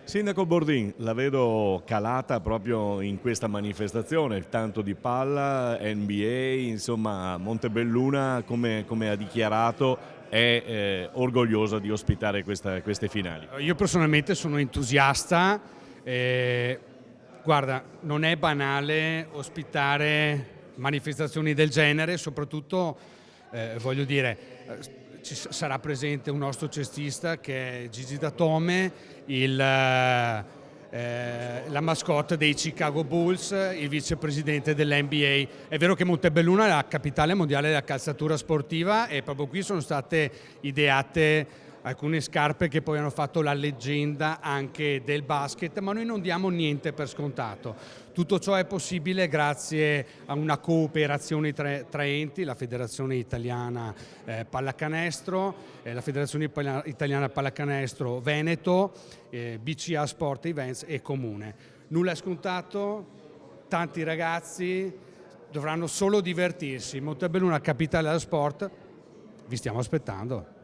Sindaco Bordin, la vedo calata proprio in questa manifestazione, tanto di palla, NBA, insomma Montebelluna, come ha dichiarato, è orgogliosa di ospitare queste finali. Io personalmente sono entusiasta, guarda, non è banale ospitare manifestazioni del genere, soprattutto voglio dire, sarà presente un nostro cestista che è Gigi Datome, la mascotte dei Chicago Bulls, il vicepresidente dell'NBA. È vero che Montebelluna è la capitale mondiale della calzatura sportiva e proprio qui sono state ideate alcune scarpe che poi hanno fatto la leggenda anche del basket, ma noi non diamo niente per scontato. Tutto ciò è possibile grazie a una cooperazione tra enti, la Federazione Italiana Pallacanestro, la Federazione Italiana Pallacanestro Veneto, BCA Sport Events e Comune. Nulla è scontato, tanti ragazzi dovranno solo divertirsi. Montebelluna, capitale dello sport, vi stiamo aspettando.